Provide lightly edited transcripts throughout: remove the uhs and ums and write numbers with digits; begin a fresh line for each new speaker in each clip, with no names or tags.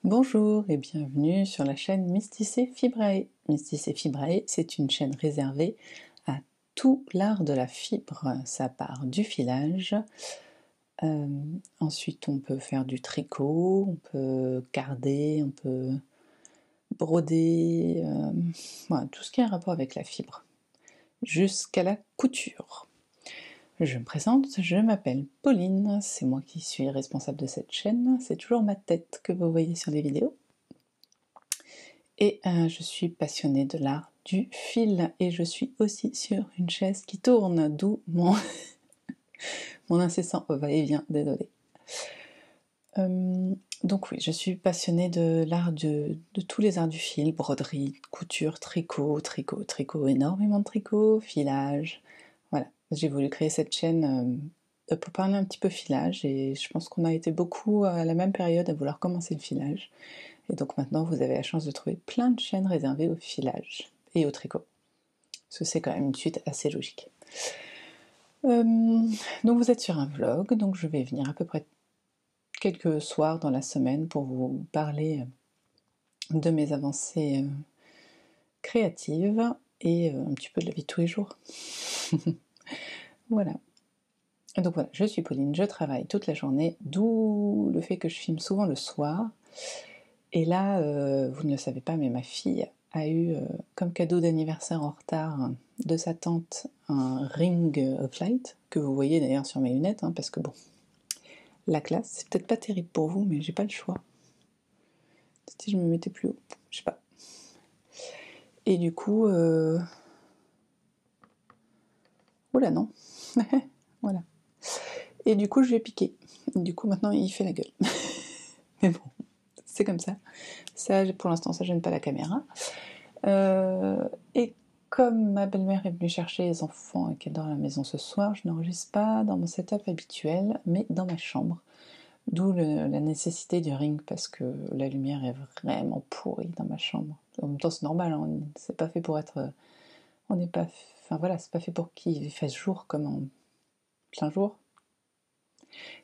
Bonjour et bienvenue sur la chaîne Mysticé Fibrae. Mysticé Fibrae, c'est une chaîne réservée à tout l'art de la fibre. Ça part du filage, ensuite on peut faire du tricot, on peut carder, on peut broder, voilà, tout ce qui a un rapport avec la fibre, jusqu'à la couture. Je me présente, je m'appelle Pauline, c'est moi qui suis responsable de cette chaîne, c'est toujours ma tête que vous voyez sur les vidéos. Et je suis passionnée de l'art du fil, et je suis aussi sur une chaise qui tourne, d'où mon, mon incessant va-et-vient, désolé. Donc oui, je suis passionnée de l'art de tous les arts du fil, broderie, couture, tricot, énormément de tricot, filage, voilà. J'ai voulu créer cette chaîne pour parler un petit peu filage, et je pense qu'on a été beaucoup à la même période à vouloir commencer le filage. Et donc maintenant, vous avez la chance de trouver plein de chaînes réservées au filage et au tricot. Parce que c'est quand même une suite assez logique. Donc vous êtes sur un vlog, donc je vais venir à peu près quelques soirs dans la semaine pour vous parler de mes avancées créatives et un petit peu de la vie de tous les jours. Voilà. Donc voilà, je suis Pauline, je travaille toute la journée, d'où le fait que je filme souvent le soir. Et là, vous ne le savez pas, mais ma fille a eu comme cadeau d'anniversaire en retard de sa tante un ring of light, que vous voyez d'ailleurs sur mes lunettes, hein, parce que bon, la classe, c'est peut-être pas terrible pour vous, mais j'ai pas le choix. Si je me mettais plus haut, je sais pas. Et du coup, oula non, voilà. Et du coup, je lui ai piqué. Du coup, maintenant, il fait la gueule. Mais bon, c'est comme ça. Ça, pour l'instant, ça gêne pas la caméra. Et comme ma belle-mère est venue chercher les enfants et qu'elle dort à la maison ce soir, je n'enregistre pas dans mon setup habituel, mais dans ma chambre. D'où la nécessité du ring, parce que la lumière est vraiment pourrie dans ma chambre. En même temps, c'est normal, hein, c'est pas fait pour être... On n'est pas... Enfin voilà, c'est pas fait pour qu'il fasse jour comme en plein jour.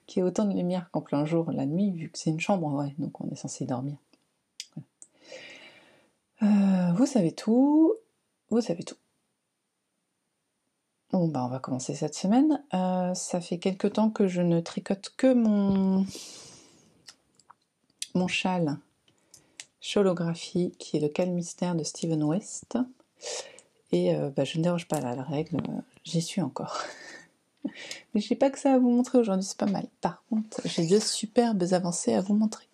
Qu'il y ait autant de lumière qu'en plein jour la nuit, vu que c'est une chambre, ouais, donc on est censé dormir. Voilà. Vous savez tout. Vous savez tout. Bon, bah on va commencer cette semaine. Ça fait quelque temps que je ne tricote que mon châle Cholographie, qui est le Cal Mystère de Steven West. Et je ne déroge pas à la règle, j'y suis encore. Mais je n'ai pas que ça à vous montrer aujourd'hui, c'est pas mal. Par contre, j'ai de superbes avancées à vous montrer.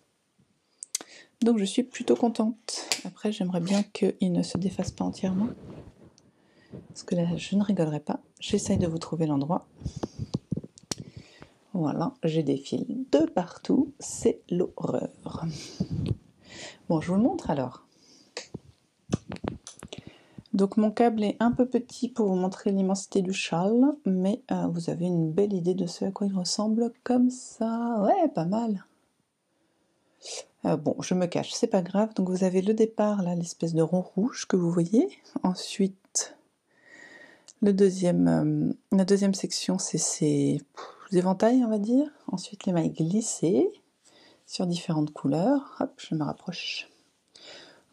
Donc je suis plutôt contente. Après, j'aimerais bien qu'il ne se défasse pas entièrement. Parce que là, je ne rigolerai pas. J'essaye de vous trouver l'endroit. Voilà, j'ai des fils de partout, c'est l'horreur. Bon, je vous le montre alors. Donc mon câble est un peu petit pour vous montrer l'immensité du châle, mais vous avez une belle idée de ce à quoi il ressemble comme ça. Ouais, pas mal. Bon, je me cache, c'est pas grave. Donc vous avez le départ, là, l'espèce de rond rouge que vous voyez. Ensuite, la deuxième section, c'est ces éventails, on va dire. Ensuite, les mailles glissées sur différentes couleurs. Hop, je me rapproche.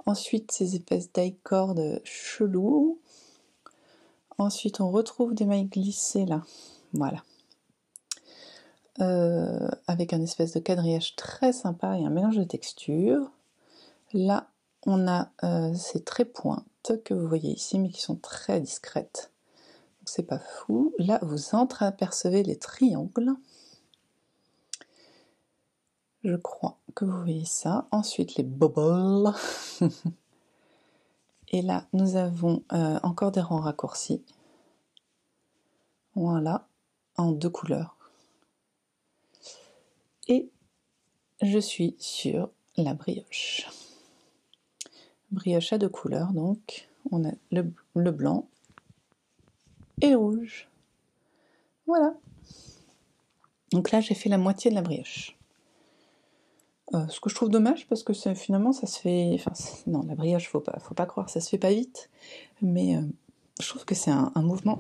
Ensuite, ces espèces d'ail-cordes chelous. Ensuite, on retrouve des mailles glissées là. Voilà. Avec un espèce de quadrillage très sympa et un mélange de textures. Là, on a ces trépointes que vous voyez ici, mais qui sont très discrètes. Donc, c'est pas fou. Là, vous entreapercevez les triangles. Je crois que vous voyez ça. Ensuite, les bubbles. Et là, nous avons encore des rangs raccourcis. Voilà, en 2 couleurs. Et je suis sur la brioche. Brioche à 2 couleurs, donc. On a le blanc et le rouge. Voilà. Donc là, j'ai fait la moitié de la brioche. Ce que je trouve dommage, parce que finalement, ça se fait... Enfin, non, la brioche, faut pas croire, ça se fait pas vite. Mais je trouve que c'est un mouvement...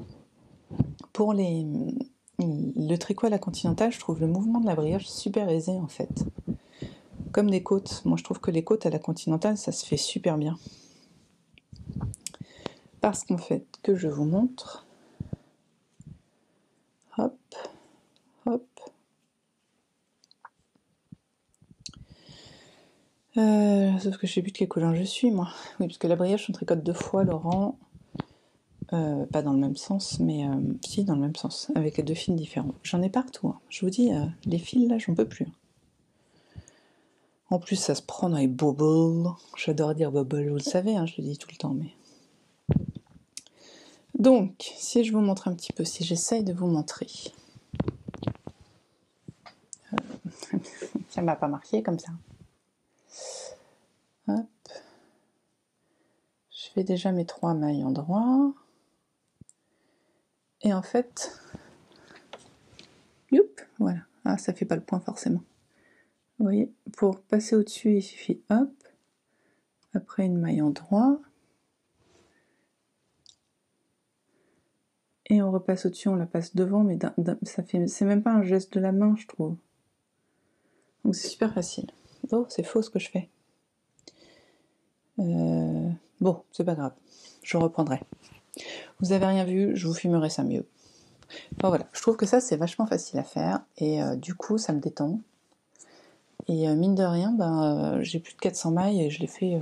Pour le tricot à la continentale, je trouve le mouvement de la brioche super aisé, en fait. comme des côtes. Moi je trouve que les côtes à la continentale ça se fait super bien. Parce qu'en fait, que je vous montre, hop, hop, sauf que je sais plus de quelle couleur je suis moi. Oui, parce que la brioche on tricote 2 fois, Laurent. Pas dans le même sens, mais si, dans le même sens, avec 2 fils différents. J'en ai partout, hein. Je vous dis, les fils là, j'en peux plus. En plus, ça se prend dans les bubbles. J'adore dire bubble, vous le savez, hein, je le dis tout le temps, mais... Donc, si je vous montre un petit peu, si j'essaye de vous montrer... ça m'a pas marqué comme ça. Hop. Je fais déjà mes 3 mailles en droit. Et en fait... Youp, voilà. Ah, ça fait pas le point forcément. Vous voyez, pour passer au-dessus, il suffit hop, après une maille en droit, et on repasse au-dessus, on la passe devant, mais ça fait, c'est même pas un geste de la main, je trouve. Donc c'est super facile. Oh, c'est faux ce que je fais. Bon, c'est pas grave, je reprendrai. Vous avez rien vu, je vous filmerai ça mieux. Enfin voilà, je trouve que ça c'est vachement facile à faire, et du coup ça me détend. Et mine de rien, ben, j'ai plus de 400 mailles et je les fais...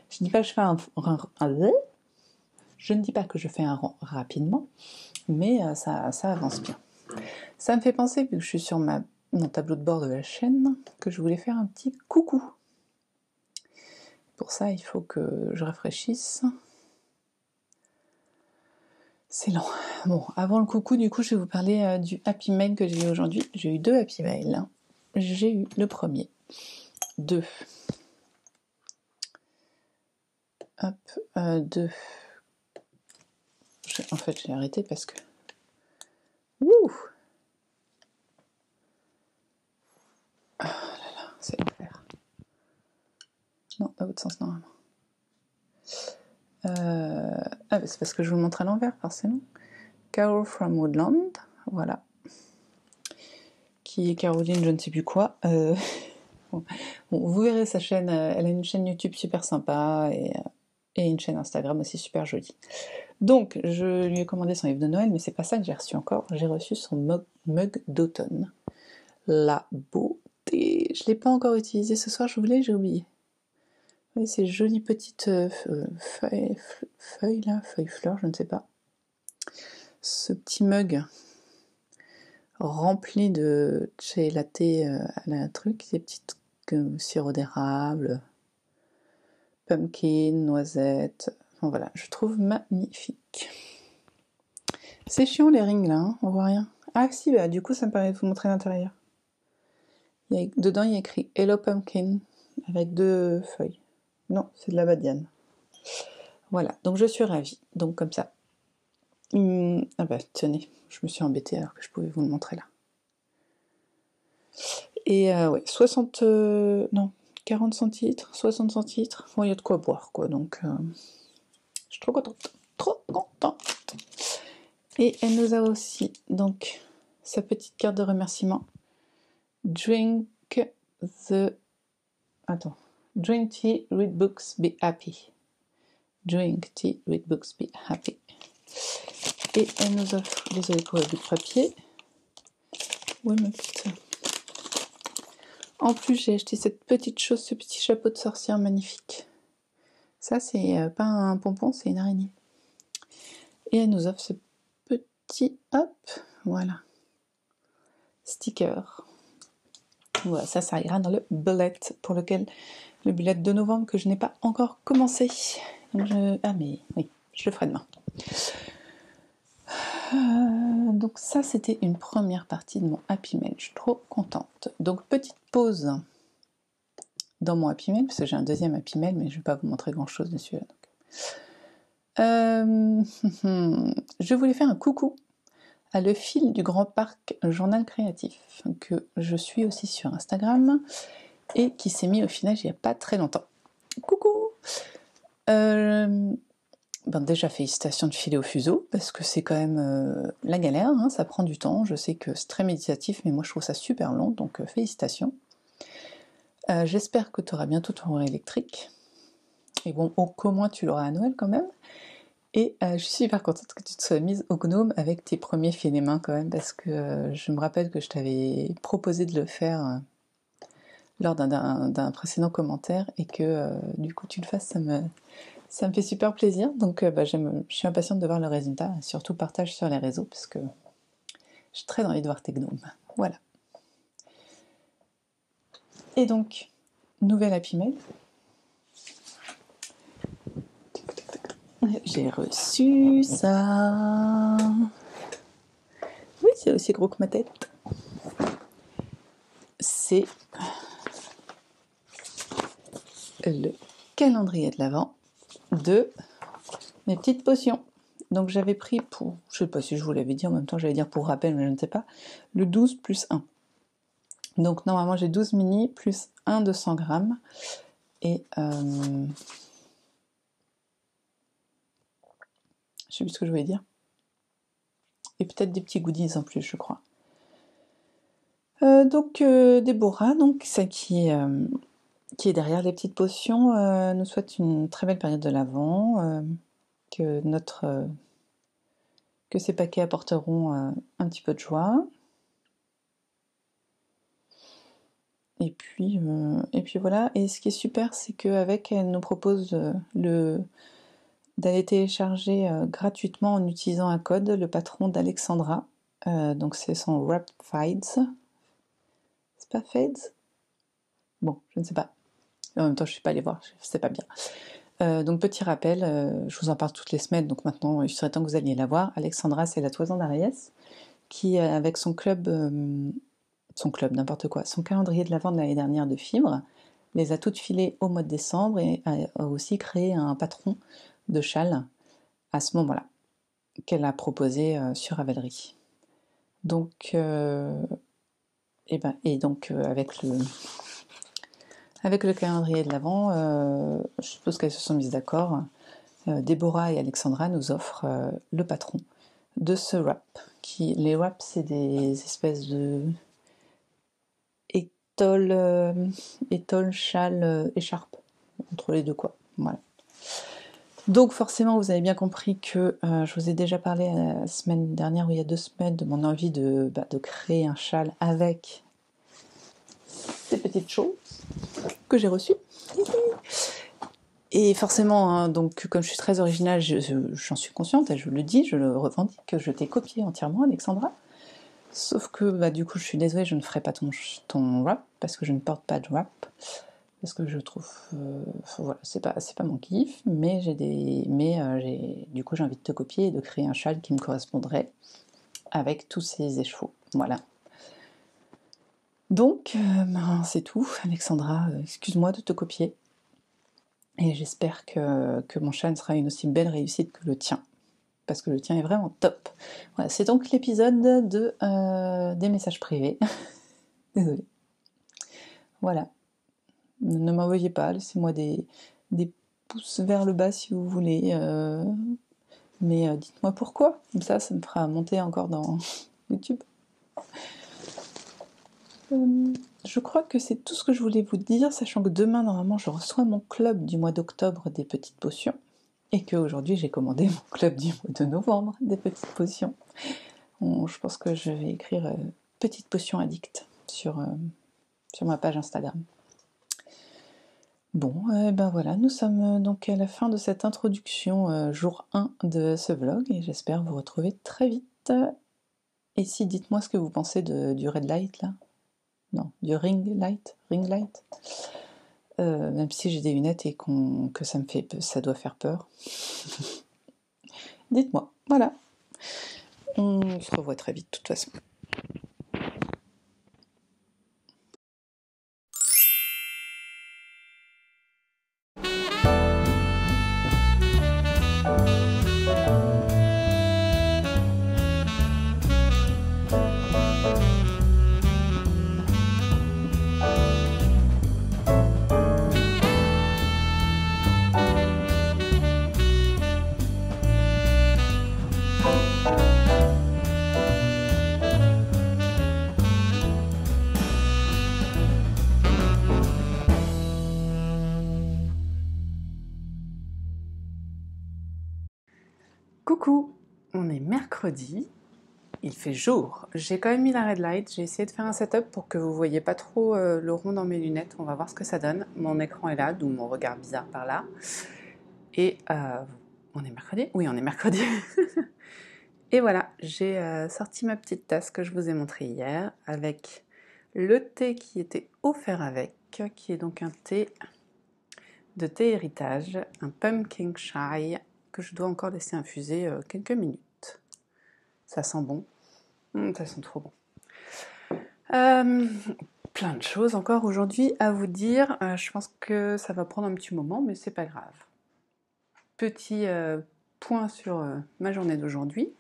Je dis pas que je fais je ne dis pas que je fais un rang rapidement, mais ça avance bien. Ça me fait penser, vu que je suis sur mon tableau de bord de la chaîne, que je voulais faire un petit coucou. Pour ça, il faut que je rafraîchisse. C'est lent. Bon, avant le coucou, du coup, je vais vous parler du Happy Mail que j'ai eu aujourd'hui. J'ai eu 2 Happy Mails. J'ai eu le premier de... Hop, 2... En fait, j'ai arrêté parce que... Wouh! Ah là là, c'est l'enfer. Non, dans l'autre sens, normalement. Ah, c'est parce que je vous le montre à l'envers, forcément. Carol from Woodland, voilà. Qui est Caroline, je ne sais plus quoi. Bon, vous verrez sa chaîne, elle a une chaîne YouTube super sympa et une chaîne Instagram aussi super jolie. Donc, je lui ai commandé son livre de Noël, mais c'est pas ça que j'ai reçu encore. J'ai reçu son mug d'automne. La beauté. Je ne l'ai pas encore utilisé ce soir, je voulais, j'ai oublié. Oui, ces jolies petites feuilles là, feuilles fleurs, je ne sais pas. Ce petit mug rempli de chai latte à la truc, des petites sirop d'érable, pumpkin, noisette, enfin voilà, je trouve magnifique. C'est chiant les rings là, hein, on voit rien. Ah si, bah, du coup ça me permet de vous montrer l'intérieur. Dedans il y a écrit Hello Pumpkin avec 2 feuilles. Non, c'est de la badiane. Voilà, donc je suis ravie. Donc comme ça. Ah bah tenez, je me suis embêtée alors que je pouvais vous le montrer là. Et ouais, 60... non, 40 centilitres, 60 centilitres. Bon, il y a de quoi boire, quoi, donc... je suis trop contente. Trop contente. Et elle nous a aussi, donc, sa petite carte de remerciement. Drink tea, read books, be happy. Drink tea, read books, be happy. Et elle nous offre, désolé pour le bout de papier. Ouais, ma petite. En plus, j'ai acheté cette petite chose, ce petit chapeau de sorcière magnifique. Ça, c'est pas un pompon, c'est une araignée. Et elle nous offre ce petit, hop, voilà, sticker. Voilà, ça ira dans le bullet, pour lequel, le bullet de novembre que je n'ai pas encore commencé. Donc ah mais oui, je le ferai demain. Donc ça, c'était une première partie de mon Happy Mail. Je suis trop contente. Donc petite pause dans mon Happy Mail, parce que j'ai un deuxième Happy Mail, mais je ne vais pas vous montrer grand-chose dessus. Je voulais faire un coucou à Le Fil du Grand Parc Journal Créatif, que je suis aussi sur Instagram, et qui s'est mis au final il n'y a pas très longtemps. Coucou! Déjà, félicitations de filer au fuseau, parce que c'est quand même la galère, hein, ça prend du temps. Je sais que c'est très méditatif, mais moi je trouve ça super long, donc félicitations. J'espère que tu auras bientôt ton électrique. Et bon, qu'au moins tu l'auras à Noël quand même. Et je suis hyper contente que tu te sois mise au gnome avec tes premiers faits les mains quand même, parce que je me rappelle que je t'avais proposé de le faire lors d'un précédent commentaire, et que du coup tu le fasses, ça me fait super plaisir. Donc je suis impatiente de voir le résultat. Surtout partage sur les réseaux, parce que j'ai très envie de voir tes gnomes. Voilà. Et donc, nouvelle Happy Mail. J'ai reçu ça. Oui, c'est aussi gros que ma tête. C'est le calendrier de l'Avent de mes petites potions. Donc j'avais pris pour, je sais pas si je vous l'avais dit, en même temps j'allais dire pour rappel, mais je ne sais pas, le 12 plus 1. Donc normalement j'ai 12 mini plus 1 de 100 grammes. Et je sais plus ce que je voulais dire. Et peut-être des petits goodies en plus, je crois. Donc Déborah, donc celle qui est derrière les petites potions, nous souhaite une très belle période de l'Avent, que ces paquets apporteront un petit peu de joie. Et puis voilà. Et ce qui est super, c'est qu'avec, elle nous propose d'aller télécharger gratuitement en utilisant un code, le patron d'Alexandra. Donc c'est son Wrap Fades. C'est pas Fades? Bon, je ne sais pas. En même temps, je ne suis pas allée voir, je ne sais pas bien. Donc petit rappel, je vous en parle toutes les semaines, donc maintenant il serait temps que vous alliez la voir. Alexandra, c'est la Toison d'Ariès, qui avec son club, n'importe quoi, son calendrier de l'Avent de l'année dernière de fibres, les a toutes filées au mois de décembre, et a aussi créé un patron de châle à ce moment-là, qu'elle a proposé sur Ravelry. Donc, avec le calendrier de l'Avent, je suppose qu'elles se sont mises d'accord. Déborah et Alexandra nous offrent le patron de ce wrap. Les wraps, c'est des espèces de étole, châle, écharpe, entre les deux quoi. Voilà. Donc forcément, vous avez bien compris que je vous ai déjà parlé la semaine dernière, ou il y a 2 semaines, de mon envie de créer un châle avec ces petites choses que j'ai reçues. Et forcément, hein, donc comme je suis très originale, j'en suis consciente, et je le dis, je le revendique, que je t'ai copié entièrement, Alexandra. Sauf que du coup, je suis désolée, je ne ferai pas ton wrap, parce que je ne porte pas de wrap, parce que je trouve, voilà, c'est pas mon kiff, mais du coup j'ai envie de te copier et de créer un châle qui me correspondrait avec tous ces échevaux. Voilà. Donc, c'est tout, Alexandra, excuse-moi de te copier. Et j'espère que mon châle sera une aussi belle réussite que le tien, parce que le tien est vraiment top. Voilà, c'est donc l'épisode des messages privés. Désolée. Voilà. Ne m'envoyez pas, laissez-moi des pouces vers le bas si vous voulez. Mais dites-moi pourquoi, comme ça me fera monter encore dans YouTube. Je crois que c'est tout ce que je voulais vous dire, sachant que demain, normalement, je reçois mon club du mois d'octobre des petites potions, et qu'aujourd'hui, j'ai commandé mon club du mois de novembre des petites potions. Je pense que je vais écrire Petite Potion Addict sur ma page Instagram. Bon, voilà, nous sommes donc à la fin de cette introduction, jour 1 de ce vlog, et j'espère vous retrouver très vite. Et si, dites-moi ce que vous pensez du red light là. Non, du ring light. Même si j'ai des lunettes et que ça doit faire peur. Dites-moi, voilà. On se revoit très vite de toute façon. Coucou, on est mercredi, il fait jour. J'ai quand même mis la red light, j'ai essayé de faire un setup pour que vous ne voyez pas trop le rond dans mes lunettes. On va voir ce que ça donne. Mon écran est là, d'où mon regard bizarre par là. Et on est mercredi? Oui, on est mercredi. Et voilà, j'ai sorti ma petite tasse que je vous ai montrée hier avec le thé qui était offert avec, qui est donc un thé de thé héritage, un pumpkin chai que je dois encore laisser infuser quelques minutes. Ça sent bon. Ça sent trop bon. Plein de choses encore aujourd'hui à vous dire. Je pense que ça va prendre un petit moment, mais c'est pas grave. Petit point sur ma journée d'aujourd'hui.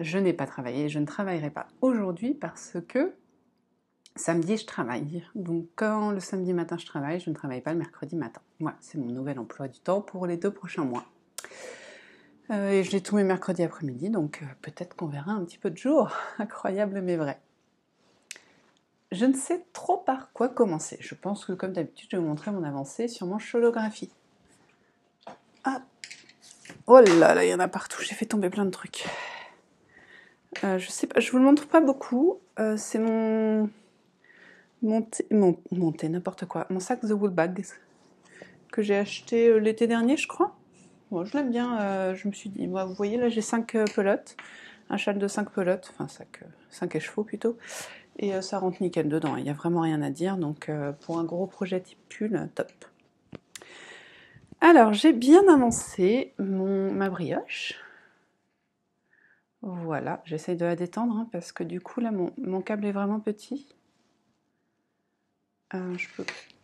Je n'ai pas travaillé, je ne travaillerai pas aujourd'hui parce que samedi je travaille. Donc quand le samedi matin je travaille, je ne travaille pas le mercredi matin. Voilà, c'est mon nouvel emploi du temps pour les 2 prochains mois. Et je l'ai tous mes mercredis après-midi, donc peut-être qu'on verra un petit peu de jour. Incroyable mais vrai. Je ne sais trop par quoi commencer. Je pense que comme d'habitude, je vais vous montrer mon avancée sur mon holographie. Ah. Oh là là, il y en a partout, j'ai fait tomber plein de trucs. Je sais pas, je vous le montre pas beaucoup. C'est mon thé, n'importe quoi. Mon sac The Wool Bags que j'ai acheté l'été dernier, je crois. Bon, je l'aime bien. Je me suis dit, vous voyez là, j'ai 5 pelotes. Un châle de 5 pelotes, enfin 5 écheveaux plutôt. Et ça rentre nickel dedans, il n'y a vraiment rien à dire. Donc pour un gros projet type pull, top. Alors, j'ai bien avancé ma brioche. Voilà, j'essaye de la détendre hein, parce que du coup, là, mon câble est vraiment petit.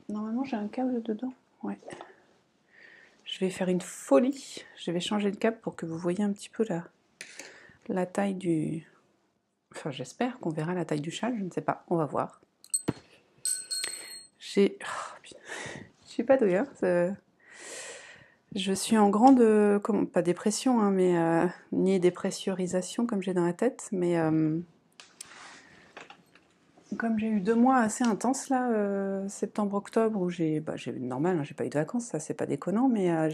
Normalement, j'ai un câble dedans. Ouais. Je vais faire une folie. Je vais changer le câble pour que vous voyez un petit peu la taille du... Enfin, j'espère qu'on verra la taille du châle, je ne sais pas. On va voir. Je suis pas douée, hein, je suis en grande, pas dépression, hein, mais ni dépressurisation comme j'ai dans la tête, mais comme j'ai eu 2 mois assez intenses là, septembre-octobre, où normal, hein, j'ai pas eu de vacances, ça c'est pas déconnant, mais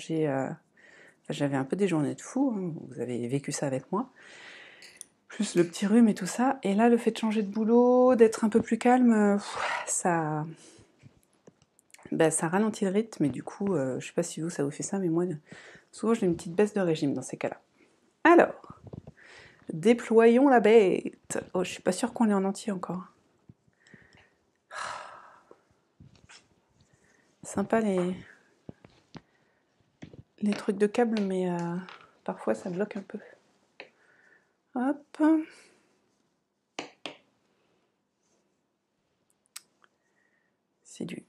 j'avais un peu des journées de fou, hein, vous avez vécu ça avec moi, plus le petit rhume et tout ça, et là le fait de changer de boulot, d'être un peu plus calme, ça ralentit le rythme, et du coup, je sais pas si ça vous fait ça, mais moi, souvent j'ai une petite baisse de régime dans ces cas-là. Alors, déployons la bête. Oh, je suis pas sûre qu'on l'ait en entier encore. Sympa les trucs de câble, mais parfois ça bloque un peu. Hop. C'est dur.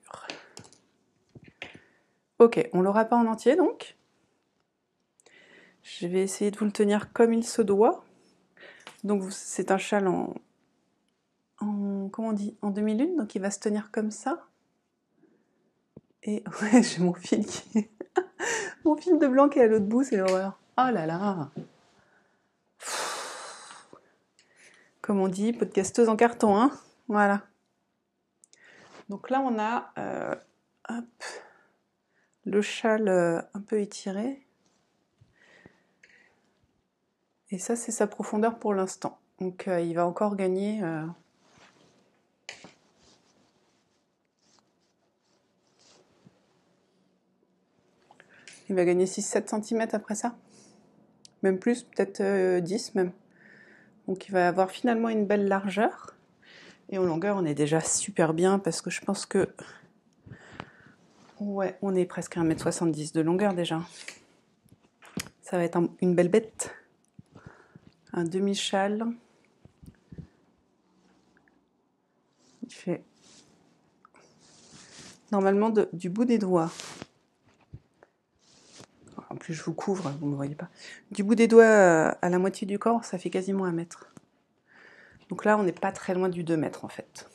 Ok, on l'aura pas en entier donc. Je vais essayer de vous le tenir comme il se doit. Donc c'est un châle comment on dit, en demi-lune, donc il va se tenir comme ça. Et ouais, j'ai mon fil qui... mon fil de blanc qui est à l'autre bout, c'est l'horreur. Oh là là. Comme on dit, podcasteuse en carton, hein. Voilà. Donc là, on a hop, le châle un peu étiré. Et ça, c'est sa profondeur pour l'instant. Donc il va encore gagner... Il va gagner 6-7 cm après ça. Même plus, peut-être 10 même. Donc il va avoir finalement une belle largeur. Et en longueur, on est déjà super bien parce que je pense que... Ouais, on est presque à 1,70 m de longueur déjà. Ça va être une belle bête. Un demi-châle. Il fait... Normalement, du bout des doigts... En plus, je vous couvre, vous ne me voyez pas. Du bout des doigts à la moitié du corps, ça fait quasiment 1 mètre. Donc là, on n'est pas très loin du 2 mètres en fait.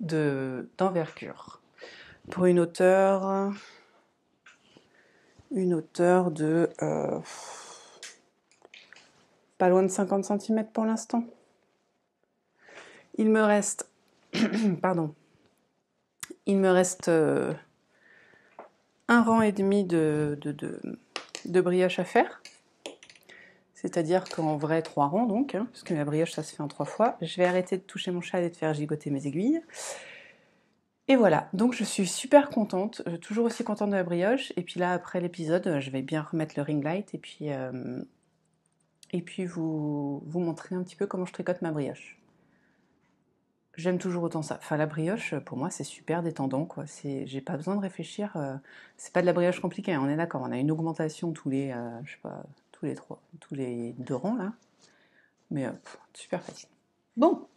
D'envergure. Pour une hauteur de pas loin de 50 cm pour l'instant. Il me reste pardon. Il me reste un rang et demi de brioche à faire. c'est-à-dire qu'en vrai 3 rangs donc, hein, puisque la brioche ça se fait en 3 fois. Je vais arrêter de toucher mon châle et de faire gigoter mes aiguilles. Et voilà, donc je suis super contente, toujours aussi contente de la brioche. Et puis là, après l'épisode, je vais bien remettre le ring light et puis vous montrer un petit peu comment je tricote ma brioche. J'aime toujours autant ça. Enfin, la brioche, pour moi, c'est super détendant, quoi. J'ai pas besoin de réfléchir. C'est pas de la brioche compliquée, hein, on est d'accord. On a une augmentation tous les, je sais pas, tous les 2 rangs, là. Mais super facile. Bon.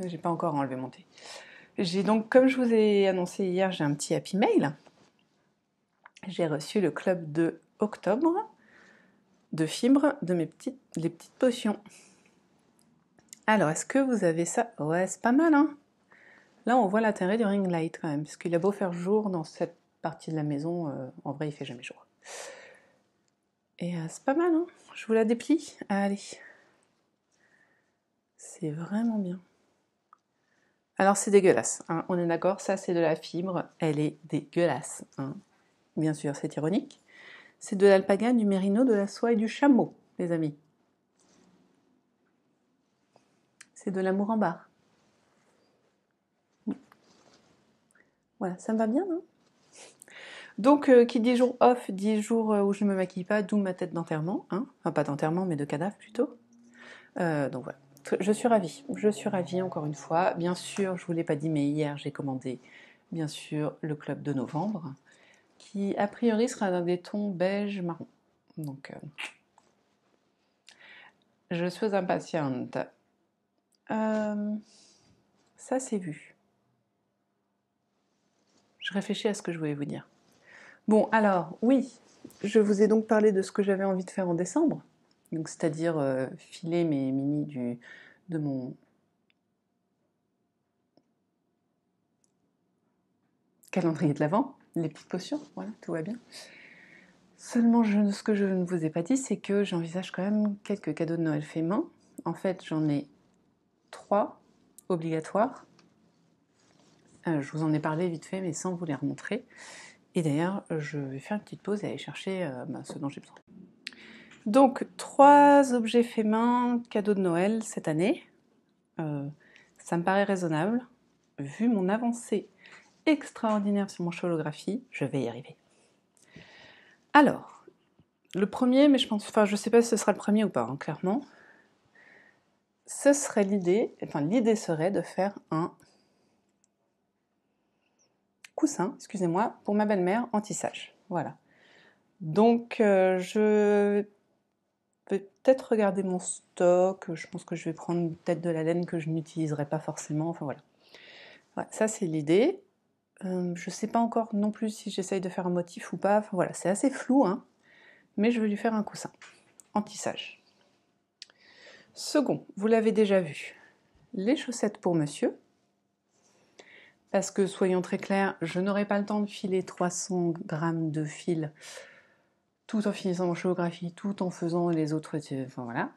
J'ai pas encore enlevé mon thé. J'ai donc, comme je vous ai annoncé hier, j'ai un petit happy mail. J'ai reçu le club de octobre de fibres de les petites potions. Alors, est-ce que vous avez ça? Ouais, c'est pas mal, hein. Là, on voit l'intérêt du ring light quand même, parce qu'il a beau faire jour dans cette partie de la maison, en vrai, il fait jamais jour. Et c'est pas mal, hein. Je vous la déplie. Allez. C'est vraiment bien. Alors, c'est dégueulasse, hein. On est d'accord, ça, c'est de la fibre. Elle est dégueulasse, hein. Bien sûr, c'est ironique. C'est de l'alpaga, du mérino, de la soie et du chameau, les amis. C'est de l'amour en barre. Voilà, ça me va bien, non? Donc, qui dit jour off, dit jour où je ne me maquille pas, d'où ma tête d'enterrement. Hein, enfin, pas d'enterrement, mais de cadavre plutôt. Donc voilà, je suis ravie encore une fois. Bien sûr, je ne vous l'ai pas dit, mais hier j'ai commandé, bien sûr, le club de novembre, qui a priori sera dans des tons beige marron. Donc, je suis impatiente. Ça c'est vu. Je réfléchis à ce que je voulais vous dire. Bon, alors, oui, je vous ai donc parlé de ce que j'avais envie de faire en décembre, donc c'est-à-dire filer mes mini de mon calendrier de l'Avent, les petites potions, voilà, tout va bien. Seulement, ce que je ne vous ai pas dit, c'est que j'envisage quand même quelques cadeaux de Noël faits main. En fait, j'en ai 3 obligatoires. Je vous en ai parlé vite fait, mais sans vous les remontrer. Et d'ailleurs, je vais faire une petite pause et aller chercher ce dont j'ai besoin. Donc, 3 objets faits main, cadeaux de Noël cette année. Ça me paraît raisonnable. Vu mon avancée extraordinaire sur mon cholographie, je vais y arriver. Alors, le premier, mais je sais pas si ce sera le premier ou pas, hein, clairement. Ce serait l'idée serait de faire un coussin, excusez-moi, pour ma belle-mère en tissage. Voilà. Donc, je vais peut-être regarder mon stock. Je pense que je vais prendre peut-être de la laine que je n'utiliserai pas forcément. Enfin voilà. Ouais, ça, c'est l'idée. Je ne sais pas encore non plus si j'essaye de faire un motif ou pas. Enfin voilà, c'est assez flou, hein. Mais je vais lui faire un coussin en tissage. Second, vous l'avez déjà vu, les chaussettes pour monsieur. Parce que, soyons très clairs, je n'aurai pas le temps de filer 300 grammes de fil tout en finissant mon cholographie, tout en faisant les autres, enfin voilà,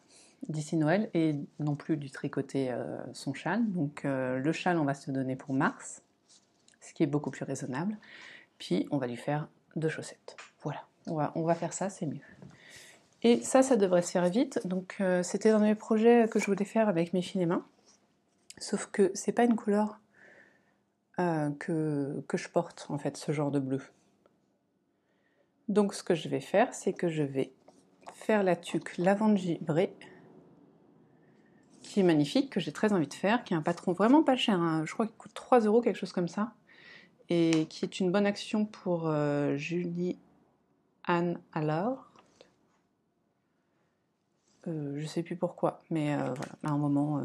d'ici Noël, et non plus du tricoter son châle. Donc le châle, on va se donner pour mars, ce qui est beaucoup plus raisonnable. Puis on va lui faire 2 chaussettes. Voilà, on va faire ça, c'est mieux. Et ça devrait se faire vite. Donc c'était dans mes projets que je voulais faire avec mes filets mains. Sauf que c'est pas une couleur que je porte, en fait, ce genre de bleu. Donc ce que je vais faire, c'est que je vais faire la tuque lavande gibrée, qui est magnifique, que j'ai très envie de faire, qui est un patron vraiment pas cher, hein. Je crois qu'il coûte 3 €, quelque chose comme ça, et qui est une bonne action pour Julie Anne Allard. Je sais plus pourquoi, mais voilà, à un moment,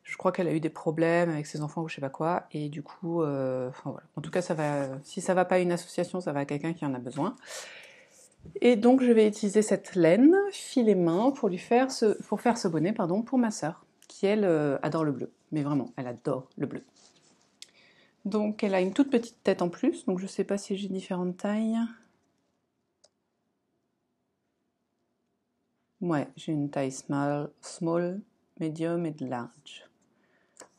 je crois qu'elle a eu des problèmes avec ses enfants ou je sais pas quoi, et du coup, enfin voilà. En tout cas, si ça va pas à une association, ça va à quelqu'un qui en a besoin. Et donc, je vais utiliser cette laine filet main pour faire ce bonnet, pardon, pour ma sœur, qui elle adore le bleu, mais vraiment, elle adore le bleu. Donc, elle a une toute petite tête en plus, donc je sais pas si j'ai différentes tailles. Ouais, j'ai une taille small, medium et de large.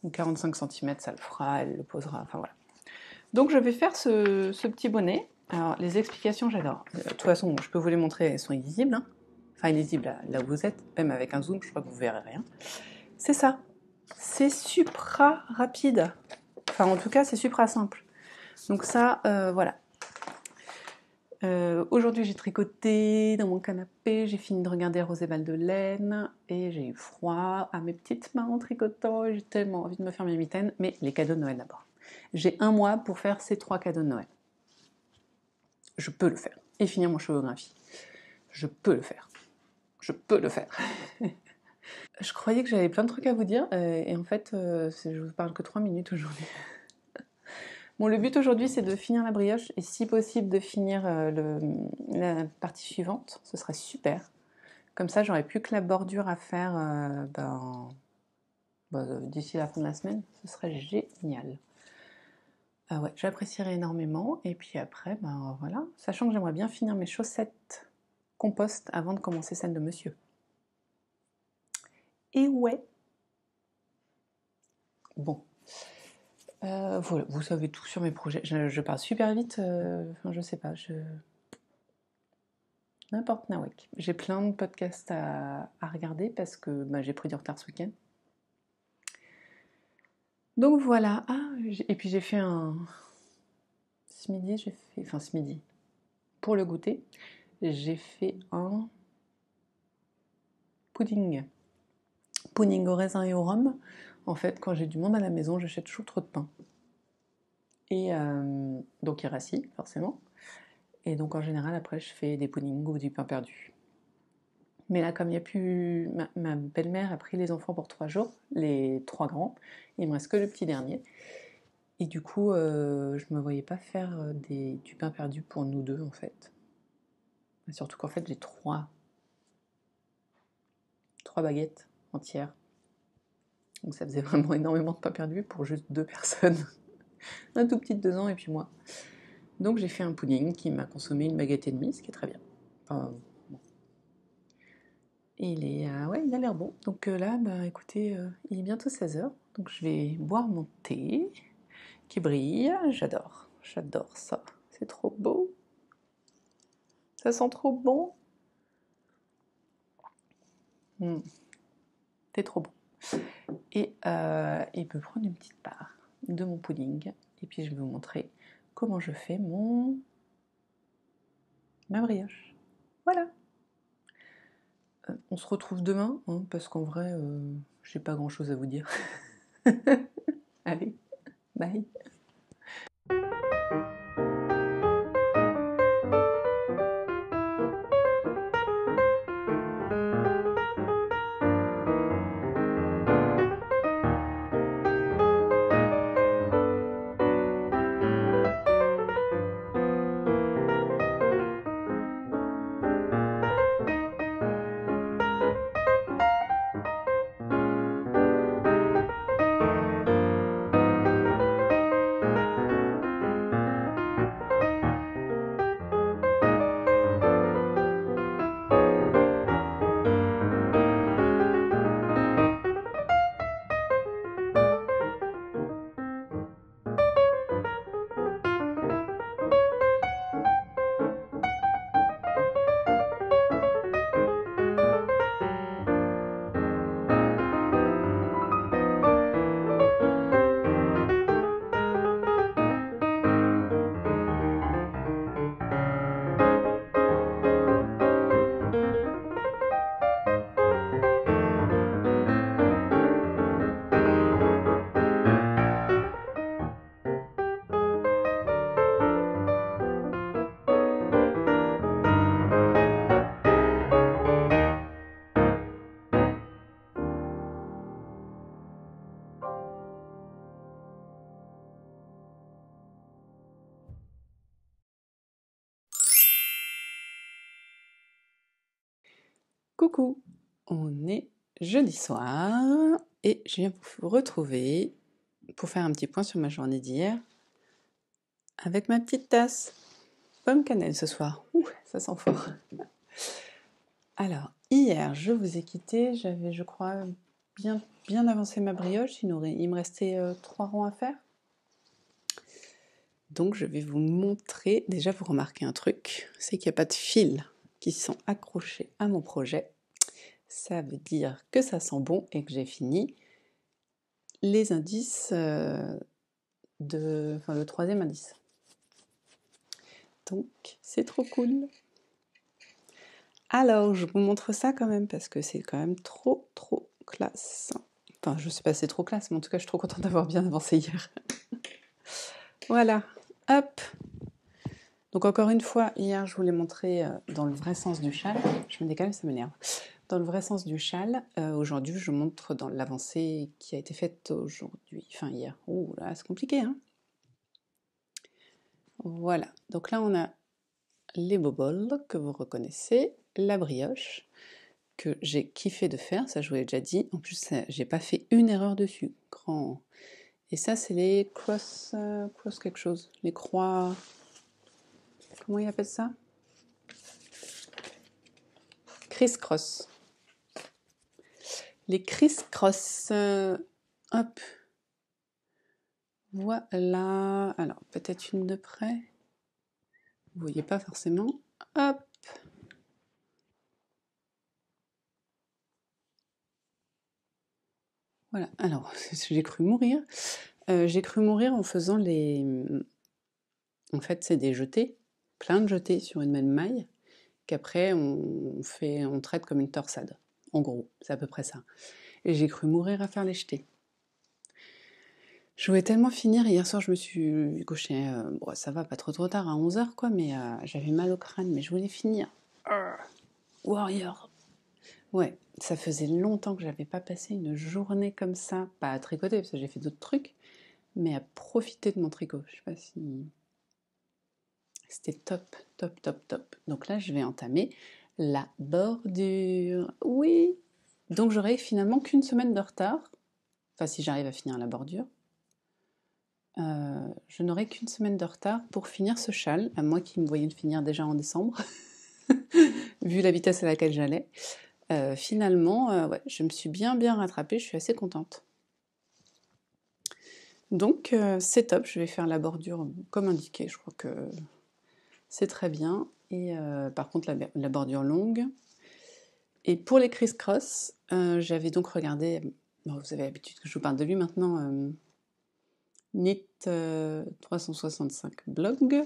Donc 45 cm, ça le fera, elle le posera, enfin voilà. Donc je vais faire ce petit bonnet, Alors, les explications, j'adore. De toute façon, je peux vous les montrer, elles sont illisibles. Hein. Enfin, illisibles là où vous êtes. Même avec un zoom, je crois que vous verrez rien. C'est ça. C'est supra rapide. Enfin, en tout cas, c'est supra simple. Donc ça, voilà. Aujourd'hui, j'ai tricoté dans mon canapé. J'ai fini de regarder Rosébal de laine. Et j'ai eu froid à mes petites mains en tricotant. Et j'ai tellement envie de me faire mes mitaines. Mais les cadeaux de Noël d'abord. J'ai 1 mois pour faire ces 3 cadeaux de Noël. Je peux le faire. Et finir mon chevographie. Je peux le faire. Je peux le faire. Je croyais que j'avais plein de trucs à vous dire, et en fait, je vous parle que 3 minutes aujourd'hui. Bon, le but aujourd'hui, c'est de finir la brioche, et si possible, de finir la partie suivante. Ce serait super. Comme ça, j'aurais plus que la bordure à faire d'ici la fin de la semaine. Ce serait génial. Ouais, j'apprécierais énormément. Et puis après, voilà. Sachant que j'aimerais bien finir mes chaussettes compost avant de commencer celle de monsieur. Et ouais. Bon. Voilà, vous savez tout sur mes projets. Je parle super vite, je sais pas, n'importe nawak. J'ai plein de podcasts à regarder parce que j'ai pris du retard ce week-end. Donc voilà. Et puis j'ai fait ce midi, pour le goûter, j'ai fait un pudding. Pudding au raisin et au rhum. En fait, quand j'ai du monde à la maison, j'achète toujours trop de pain. Et donc il rassit, forcément. Et donc en général, après, je fais des puddings ou du pain perdu. Mais là, comme il n'y a plus... Ma belle-mère a pris les enfants pour 3 jours, les 3 grands. Il me reste que le petit dernier. Et du coup, je me voyais pas faire du pain perdu pour nous deux, en fait. Surtout qu'en fait, j'ai 3 baguettes entières. Donc ça faisait vraiment énormément de pain perdu pour juste 2 personnes. Un tout petit de 2 ans et puis moi. Donc j'ai fait un pudding qui m'a consommé 1 baguette et demie, ce qui est très bien. Bon. Et il a l'air bon. Donc là, écoutez, il est bientôt 16h. Donc je vais boire mon thé qui brille. J'adore ça. C'est trop beau. Ça sent trop bon. C'est trop bon. Et il peut prendre une petite part de mon pudding. Et puis je vais vous montrer comment je fais ma brioche. Voilà. On se retrouve demain, parce qu'en vrai, j'ai pas grand chose à vous dire. Allez, bye. Coucou, on est jeudi soir et je viens vous retrouver pour faire un petit point sur ma journée d'hier avec ma petite tasse. Pomme cannelle ce soir. Ouh, ça sent fort. Alors, hier, je vous ai quitté, j'avais, je crois, bien avancé ma brioche. Il me restait 3 rangs à faire. Donc je vais vous montrer, déjà vous remarquez un truc, c'est qu'il n'y a pas de fils qui sont accrochés à mon projet. Ça veut dire que ça sent bon et que j'ai fini les indices enfin le troisième indice. Donc c'est trop cool. Alors je vous montre ça quand même parce que c'est quand même trop classe. Enfin je sais pas si c'est trop classe, mais en tout cas je suis trop contente d'avoir bien avancé hier. Voilà, hop. Donc encore une fois, hier je vous l'ai montré dans le vrai sens du châle. Je me décale, ça m'énerve. Dans le vrai sens du châle, aujourd'hui je montre dans l'avancée qui a été faite aujourd'hui, enfin hier. Ouh là, c'est compliqué, hein. Voilà, donc là on a les boboles que vous reconnaissez, la brioche que j'ai kiffé de faire, ça je vous l'ai déjà dit. En plus, j'ai pas fait une erreur dessus. Grand. Et ça, c'est les cross quelque chose, les croix. Comment il appelle ça? Criss-cross. Les criss-cross. Hop. Voilà. Alors, peut-être une de près. Vous voyez pas forcément. Hop. Voilà. Alors, j'ai cru mourir. J'ai cru mourir en faisant les... En fait, c'est des jetés. Plein de jetés sur une même maille. Qu'après, on traite comme une torsade. En gros, c'est à peu près ça. Et j'ai cru mourir à faire les jetés. Je voulais tellement finir, hier soir je me suis couchée, bon, ça va, pas trop tard, à 11h quoi, mais j'avais mal au crâne, mais je voulais finir. Warrior. Ouais, ça faisait longtemps que j'avais pas passé une journée comme ça, pas à tricoter, parce que j'ai fait d'autres trucs, mais à profiter de mon tricot. Je sais pas si... C'était top. Donc là, je vais entamer la bordure. Oui. Donc j'aurai finalement qu'une semaine de retard, enfin si j'arrive à finir la bordure. Je n'aurai qu'une semaine de retard pour finir ce châle, à moi qui me voyais le finir déjà en décembre, vu la vitesse à laquelle j'allais. Finalement, ouais, je me suis bien rattrapée, je suis assez contente. Donc c'est top, je vais faire la bordure comme indiqué, je crois que c'est très bien. Et par contre la bordure longue. Et pour les criss-cross, j'avais donc regardé, bon, vous avez l'habitude que je vous parle de lui maintenant, Knit 365 blog,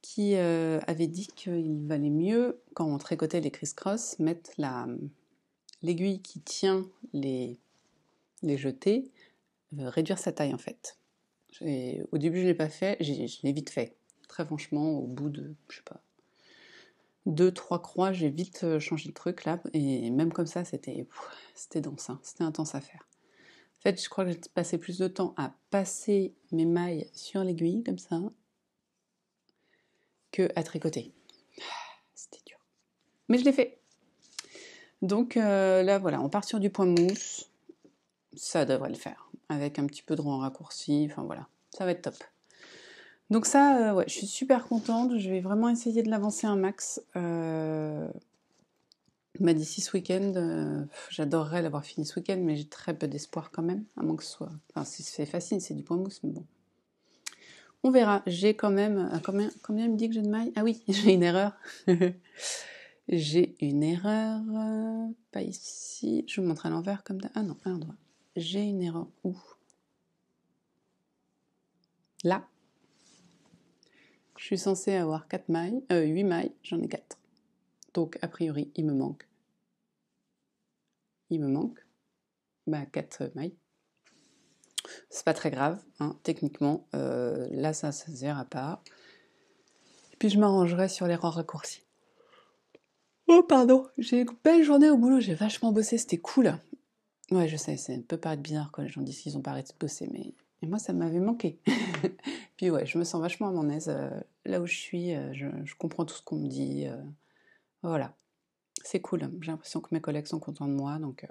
qui avait dit qu'il valait mieux, quand on tricotait les criss-cross, mettre l'aiguille qui tient les jetés, réduire sa taille en fait. Au début je ne l'ai pas fait, je l'ai vite fait. Très franchement, au bout de, je sais pas, 2-3 croix, j'ai vite changé de truc là, et même comme ça, c'était dense, hein, c'était intense à faire. En fait, je crois que j'ai passé plus de temps à passer mes mailles sur l'aiguille, comme ça, que à tricoter. C'était dur. Mais je l'ai fait. Donc là, voilà, on part sur du point mousse. Ça devrait le faire. Avec un petit peu de rond raccourci, enfin voilà, ça va être top. Donc ça, ouais, je suis super contente. Je vais vraiment essayer de l'avancer un max. D'ici ce week-end, j'adorerais l'avoir fini ce week-end, mais j'ai très peu d'espoir quand même, à moins que ce soit... Enfin, c'est facile, c'est du point mousse, mais bon. On verra. J'ai quand même... Combien il me dit que j'ai de mailles? Ah oui, j'ai une erreur. J'ai une erreur... pas ici. Je vous montre à l'envers comme... Ah non, à l'endroit. J'ai une erreur où? Là. Je suis censée avoir 4 mailles, 8 mailles, j'en ai 4. Donc, a priori, il me manque 4 mailles. C'est pas très grave, hein, techniquement. Là, ça se verra pas. Et puis, je m'arrangerai sur les rangs raccourcis. Oh, pardon. J'ai une belle journée au boulot, j'ai vachement bossé, c'était cool. Ouais, je sais, ça peut paraître bizarre quand les gens disent qu'ils ont pas arrêté de bosser, mais et moi, ça m'avait manqué. Puis ouais, je me sens vachement à mon aise là où je suis, je comprends tout ce qu'on me dit. Voilà, c'est cool. J'ai l'impression que mes collègues sont contents de moi, donc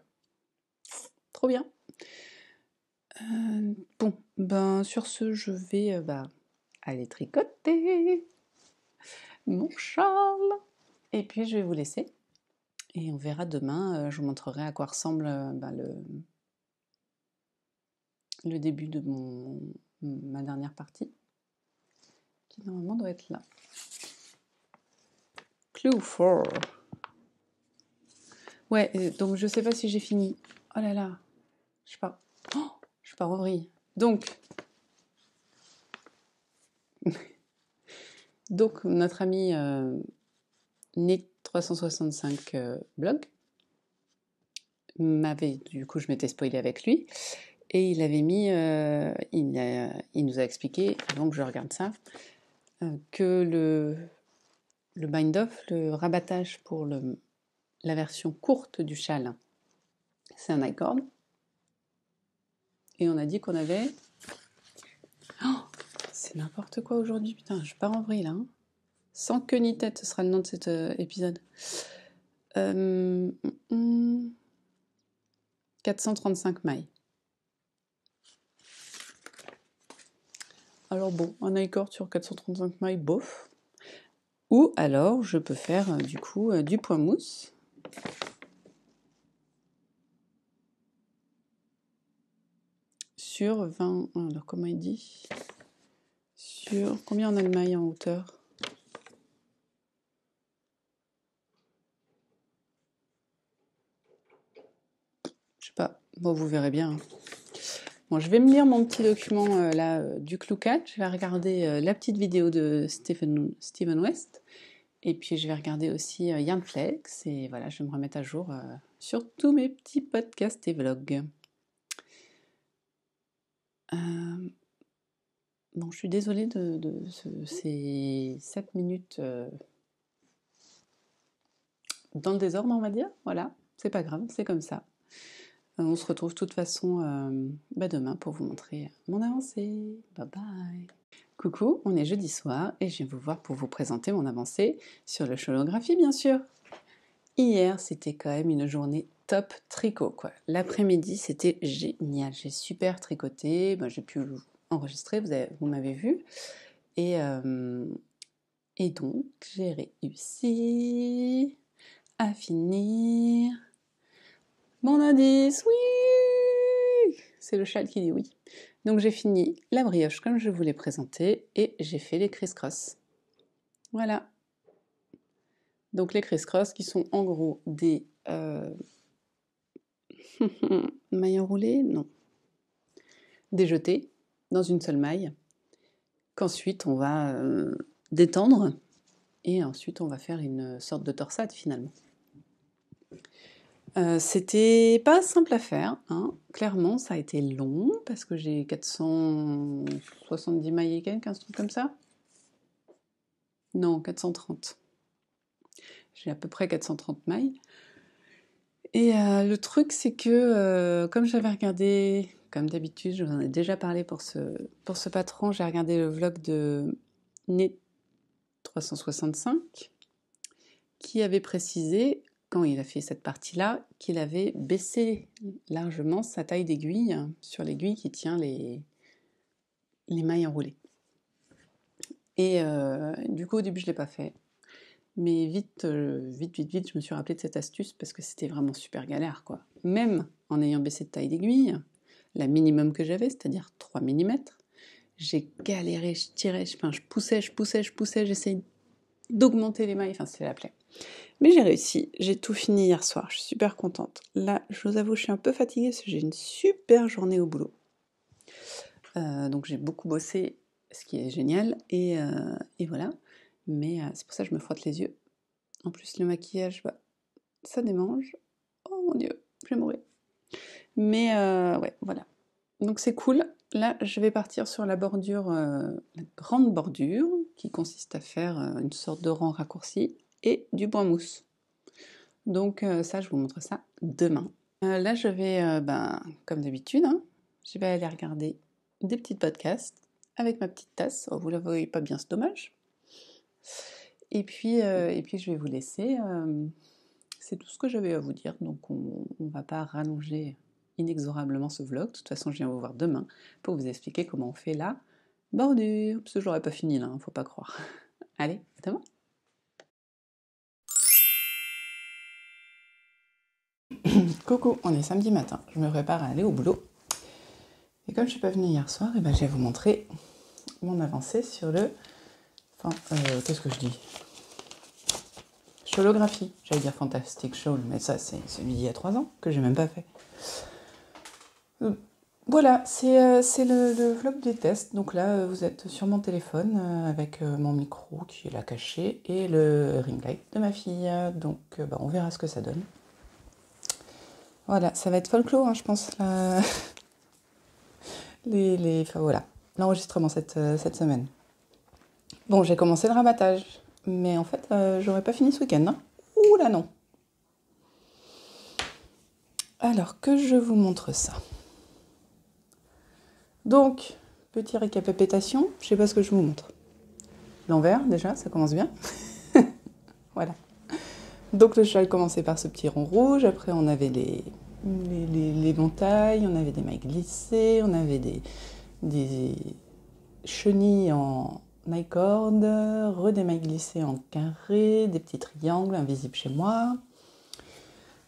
trop bien. Bon, ben sur ce, je vais aller tricoter mon Charles. Et puis je vais vous laisser. Et on verra demain, je vous montrerai à quoi ressemble le début de ma dernière partie. qui normalement doit être là. Clue 4. Ouais, donc je sais pas si j'ai fini. Oh là là, je pars. Oh, je pars en vrille. Donc notre ami Nick 365 blog m'avait, du coup je m'étais spoilée avec lui, et il avait mis, il nous a expliqué, avant que je regarde ça, que le bind-off, le rabattage pour la version courte du châle, c'est un I-cord. Et on a dit qu'on avait... Oh, c'est n'importe quoi aujourd'hui, putain, je pars en vrille là. Hein. Sans queue ni tête, ce sera le nom de cet épisode. 435 mailles. Alors bon, un I-cord sur 435 mailles, bof. Ou alors, je peux faire du coup du point mousse. Sur 20... Alors comment il dit? Sur... Combien on a de mailles en hauteur? Je sais pas. Bon, vous verrez bien. Hein. Bon, je vais me lire mon petit document là du Cloucat. Je vais regarder la petite vidéo de Steven West. Et puis je vais regarder aussi Yarnflex. Et voilà, je vais me remettre à jour sur tous mes petits podcasts et vlogs. Bon, je suis désolée de ces 7 minutes dans le désordre, on va dire. Voilà, c'est pas grave, c'est comme ça. On se retrouve de toute façon demain pour vous montrer mon avancée. Bye bye. Coucou, on est jeudi soir et je viens vous voir pour vous présenter mon avancée sur le chronographie, bien sûr. Hier, c'était quand même une journée top tricot, quoi. L'après-midi, c'était génial. J'ai super tricoté. Ben, j'ai pu enregistrer, vous m'avez vu. Et donc, j'ai réussi à finir mon indice. Oui! C'est le châle qui dit oui. Donc, j'ai fini la brioche comme je vous l'ai présentée et j'ai fait les criss-cross. Voilà. Donc, les criss-cross qui sont en gros des... mailles enroulées? Non. Des jetés dans une seule maille, qu'ensuite on va détendre, et ensuite on va faire une sorte de torsade finalement. C'était pas simple à faire, hein. Clairement ça a été long, parce que j'ai 470 mailles et quelques, un truc comme ça. Non, 430. J'ai à peu près 430 mailles. Et le truc, c'est que, comme j'avais regardé, comme d'habitude, je vous en ai déjà parlé pour ce patron, j'ai regardé le vlog de Né 365, qui avait précisé, quand il a fait cette partie-là, qu'il avait baissé largement sa taille d'aiguille sur l'aiguille qui tient les mailles enroulées. Et du coup, au début, je ne l'ai pas fait. Mais vite, je me suis rappelé de cette astuce parce que c'était vraiment super galère, quoi. Même en ayant baissé de taille d'aiguille, la minimum que j'avais, c'est-à-dire 3 mm, j'ai galéré, je tirais, je poussais, j'essayais d'augmenter les mailles, enfin c'était la plaie. Mais j'ai réussi, j'ai tout fini hier soir, je suis super contente. Là, je vous avoue, je suis un peu fatiguée parce que j'ai une super journée au boulot. Donc j'ai beaucoup bossé, ce qui est génial, et voilà. Mais c'est pour ça que je me frotte les yeux. En plus, le maquillage, bah, ça démange. Oh mon Dieu, je vais mourir. Mais ouais, voilà. Donc c'est cool. Là, je vais partir sur la bordure, la grande bordure, qui consiste à faire une sorte de rang raccourci et du point mousse. Donc ça, je vous montre ça demain. Là, je vais, comme d'habitude, hein, je vais aller regarder des petits podcasts avec ma petite tasse. Oh, vous la voyez pas bien, c'est dommage. Et puis je vais vous laisser. C'est tout ce que j'avais à vous dire. Donc on ne va pas rallonger inexorablement ce vlog. De toute façon, je viens vous voir demain pour vous expliquer comment on fait la bordure. Parce que j'aurais pas fini là, hein, faut pas croire. Allez, à demain. Coucou, on est samedi matin. Je me prépare à aller au boulot. Et comme je suis pas venue hier soir, je vais vous montrer mon avancée sur le Enfin, qu'est-ce que je dis? Showlographie. J'allais dire Fantastic Show, mais ça, c'est celui d'il y a 3 ans, que j'ai même pas fait. Voilà, c'est le vlog des tests. Donc là, vous êtes sur mon téléphone avec mon micro qui est là caché et le ring light de ma fille. Donc on verra ce que ça donne. Voilà, ça va être folklore, hein, je pense. Enfin, voilà, l'enregistrement cette semaine. Bon, j'ai commencé le rabattage, mais en fait, j'aurais pas fini ce week-end. Hein. Ouh là non. Alors, que je vous montre ça. Donc, petit récapitulation, je sais pas ce que je vous montre. L'envers, déjà, ça commence bien. Voilà. Donc le châle commençait par ce petit rond rouge, après on avait les montagnes, on avait des mailles glissées, on avait des chenilles en mailles cordes, des mailles glissées en carré, des petits triangles invisibles chez moi,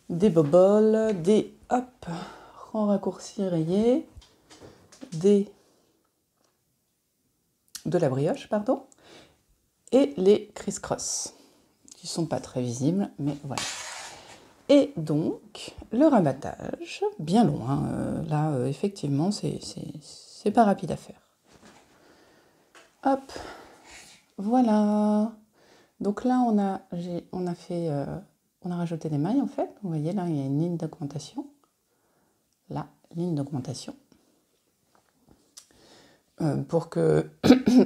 des boboles, des rangs raccourcis rayés, de la brioche, pardon, et les criss-cross, qui sont pas très visibles, mais voilà. Et donc, le rabattage, bien long, hein, là, effectivement, c'est pas rapide à faire. Hop, voilà. Donc là, on a rajouté des mailles, en fait. Vous voyez, là, il y a une ligne d'augmentation. Là, ligne d'augmentation. Pour que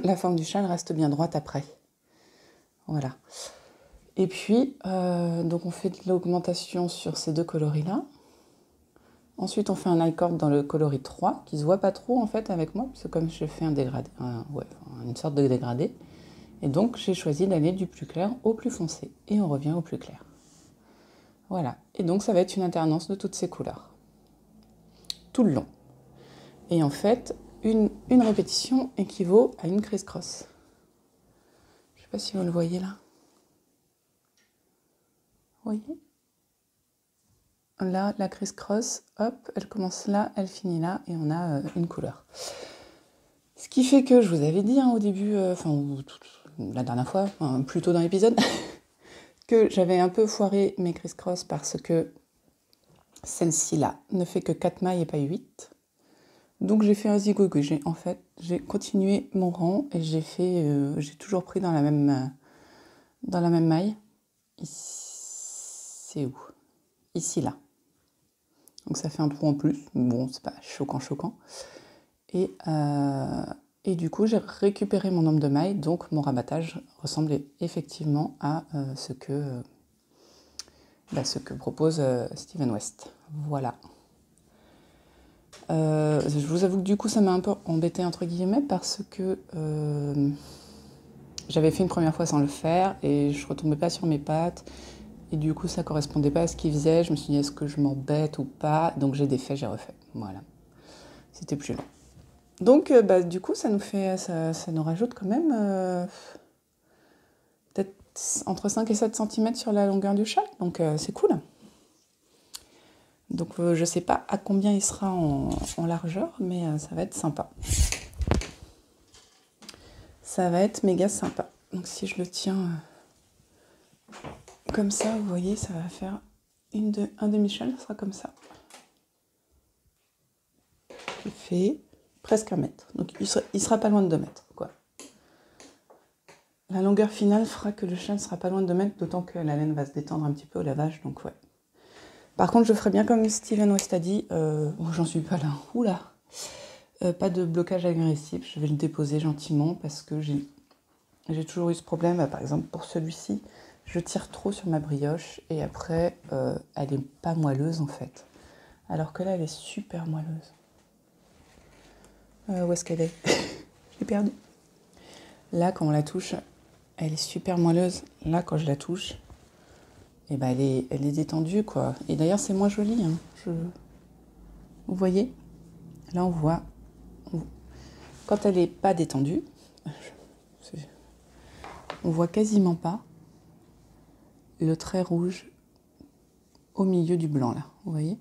la forme du châle reste bien droite après. Voilà. Et puis, donc on fait de l'augmentation sur ces 2 coloris-là. Ensuite, on fait un I-cord dans le coloris 3, qui se voit pas trop en fait avec moi, parce que comme je fais un dégradé, une sorte de dégradé. Et donc, j'ai choisi d'aller du plus clair au plus foncé. Et on revient au plus clair. Voilà. Et donc, ça va être une alternance de toutes ces couleurs. Tout le long. Et en fait, une répétition équivaut à une criss-cross. Je sais pas si vous le voyez là. Vous voyez ? Là, la criss-cross, hop, elle commence là, elle finit là, et on a une couleur. Ce qui fait que, je vous avais dit au début, la dernière fois, plus tôt dans l'épisode, que j'avais un peu foiré mes criss-cross parce que celle-ci là ne fait que 4 mailles et pas 8. Donc j'ai fait un zigouigou. J'ai continué mon rang et j'ai toujours pris dans la même maille. C'est où ? Ici là. Donc ça fait un trou en plus. Bon, c'est pas choquant. Et du coup, j'ai récupéré mon nombre de mailles, donc mon rabattage ressemblait effectivement à ce que propose Steven West. Voilà. Je vous avoue que du coup, ça m'a un peu embêté entre guillemets parce que j'avais fait une première fois sans le faire et je retombais pas sur mes pattes. Et du coup, ça correspondait pas à ce qu'il faisait. Je me suis dit, est-ce que je m'embête ou pas ? Donc j'ai défait, j'ai refait. Voilà. C'était plus long. Donc, du coup, ça nous rajoute quand même peut-être entre 5 et 7 cm sur la longueur du châle. Donc, c'est cool. Donc, je ne sais pas à combien il sera en largeur, mais ça va être sympa. Ça va être méga sympa. Donc, si je le tiens comme ça, vous voyez, ça va faire un demi-châle, ça sera comme ça. Je fais presque 1 mètre. Donc, il sera pas loin de 2 mètres, quoi. La longueur finale fera que le châle sera pas loin de 2 mètres, d'autant que la laine va se détendre un petit peu au lavage, donc ouais. Par contre, je ferai bien comme Steven West a dit, j'en suis pas là, oula, pas de blocage agressif, je vais le déposer gentiment parce que j'ai toujours eu ce problème, par exemple pour celui-ci, je tire trop sur ma brioche et après, elle est pas moelleuse en fait, alors que là, elle est super moelleuse. Où est-ce qu'elle est ? Je l'ai perdue. Là, quand on la touche, elle est super moelleuse. Là, quand je la touche, elle est détendue, quoi. Et d'ailleurs, c'est moins joli. Hein. Vous voyez ? Là, on voit. Quand elle n'est pas détendue, on voit quasiment pas le trait rouge au milieu du blanc, là. Vous voyez ?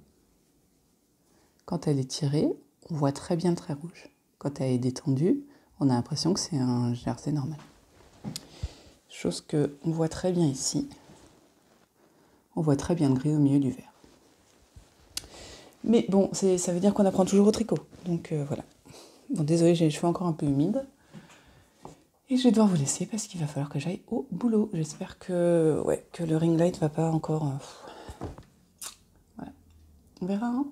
Quand elle est tirée, on voit très bien le trait rouge. Quand elle est détendue, on a l'impression que c'est un jersey normal. Chose que on voit très bien ici. On voit très bien le gris au milieu du vert. Mais bon, ça veut dire qu'on apprend toujours au tricot. Donc voilà. Bon, désolé, j'ai les cheveux encore un peu humides. Et je vais devoir vous laisser parce qu'il va falloir que j'aille au boulot. J'espère que le ring light va pas encore... Voilà. On verra, hein.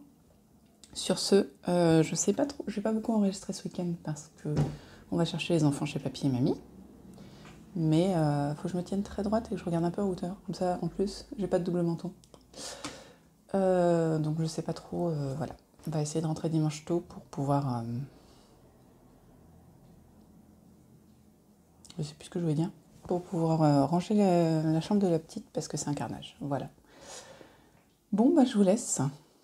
Sur ce, je sais pas trop, je vais pas beaucoup enregistrer ce week-end parce que on va chercher les enfants chez papy et mamie. Mais faut que je me tienne très droite et que je regarde un peu à hauteur. Comme ça, en plus, j'ai pas de double menton. Donc je sais pas trop, voilà. On va essayer de rentrer dimanche tôt pour pouvoir... je sais plus ce que je voulais dire. Pour pouvoir ranger la chambre de la petite parce que c'est un carnage. Voilà. Bon, bah je vous laisse.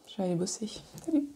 Je vais aller bosser. Salut!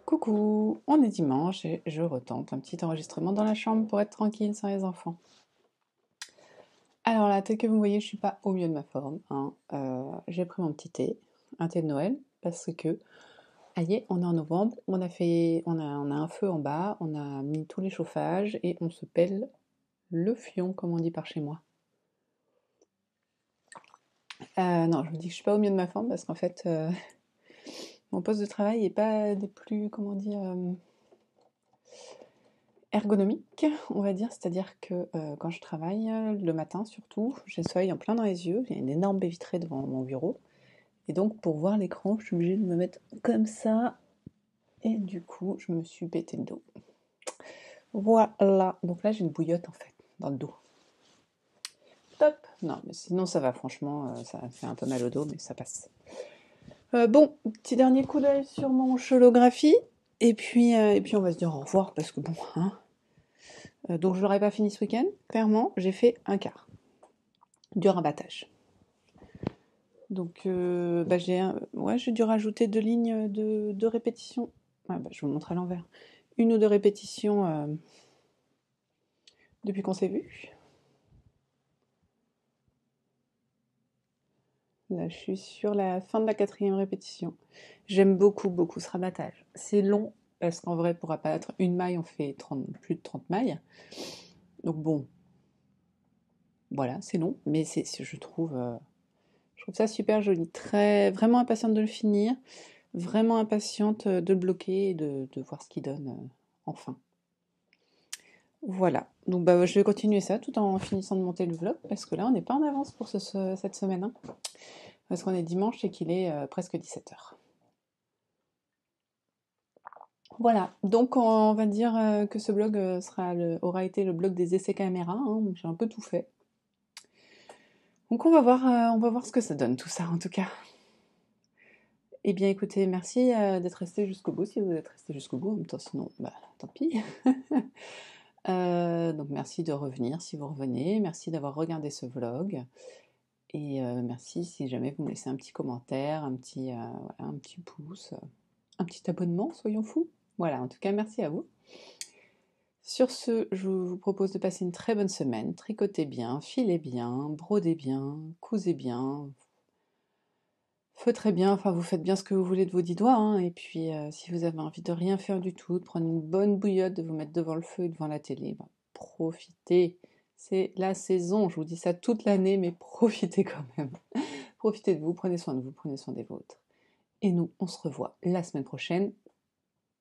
Coucou, on est dimanche et je retente un petit enregistrement dans la chambre pour être tranquille sans les enfants. Alors là, tel que vous me voyez, je suis pas au mieux de ma forme, hein. J'ai pris mon petit thé, un thé de Noël, parce que, aïe, on est en novembre, on a un feu en bas, on a mis tous les chauffages et on se pèle le fion, comme on dit par chez moi. Non, je vous dis que je suis pas au mieux de ma forme parce qu'en fait, mon poste de travail n'est pas des plus, comment dire, ergonomique, on va dire, c'est-à-dire que quand je travaille, le matin surtout, j'ai le soleil en plein dans les yeux, il y a une énorme baie vitrée devant mon bureau, et donc pour voir l'écran, je suis obligée de me mettre comme ça, et du coup, je me suis pété le dos. Voilà, donc là j'ai une bouillotte en fait, dans le dos. Top! Non, mais sinon ça va, franchement, ça fait un peu mal au dos, mais ça passe. Bon, petit dernier coup d'œil sur mon holographie, et puis on va se dire au revoir, parce que bon, hein. Donc je n'aurais pas fini ce week-end, clairement, j'ai fait un quart du rabattage. Donc j'ai dû rajouter 2 lignes de répétition. Ah, je vous montre à l'envers. 1 ou 2 répétitions depuis qu'on s'est vu. Là, je suis sur la fin de la 4e répétition. J'aime beaucoup, beaucoup ce rabattage. C'est long, parce qu'en vrai, pour abattre une maille, on fait plus de 30 mailles. Donc bon, voilà, c'est long, mais je trouve ça super joli. Vraiment impatiente de le finir, vraiment impatiente de le bloquer et de voir ce qu'il donne enfin. Voilà, donc bah, je vais continuer ça tout en finissant de monter le vlog, parce que là on n'est pas en avance pour cette semaine, hein. Parce qu'on est dimanche et qu'il est presque 17h. Voilà, donc on va dire que ce blog aura été le blog des essais caméra, hein, donc j'ai un peu tout fait. Donc on va voir ce que ça donne tout ça en tout cas. Eh bien écoutez, merci d'être resté jusqu'au bout, si vous êtes resté jusqu'au bout, en même temps sinon, bah tant pis. Donc merci de revenir si vous revenez, merci d'avoir regardé ce vlog, et merci si jamais vous me laissez un petit commentaire, voilà, un petit pouce, un petit abonnement, soyons fous. Voilà, en tout cas merci à vous. Sur ce, je vous propose de passer une très bonne semaine, tricotez bien, filez bien, brodez bien, cousez bien, feutrez bien, enfin vous faites bien ce que vous voulez de vos 10 doigts, hein, et puis si vous avez envie de rien faire du tout, de prendre une bonne bouillotte, de vous mettre devant le feu et devant la télé, ben, profitez, c'est la saison, je vous dis ça toute l'année, mais profitez quand même. Profitez de vous, prenez soin de vous, prenez soin des vôtres. Et nous, on se revoit la semaine prochaine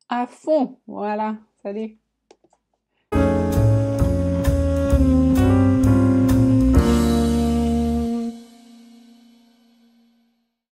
à fond. Voilà, salut!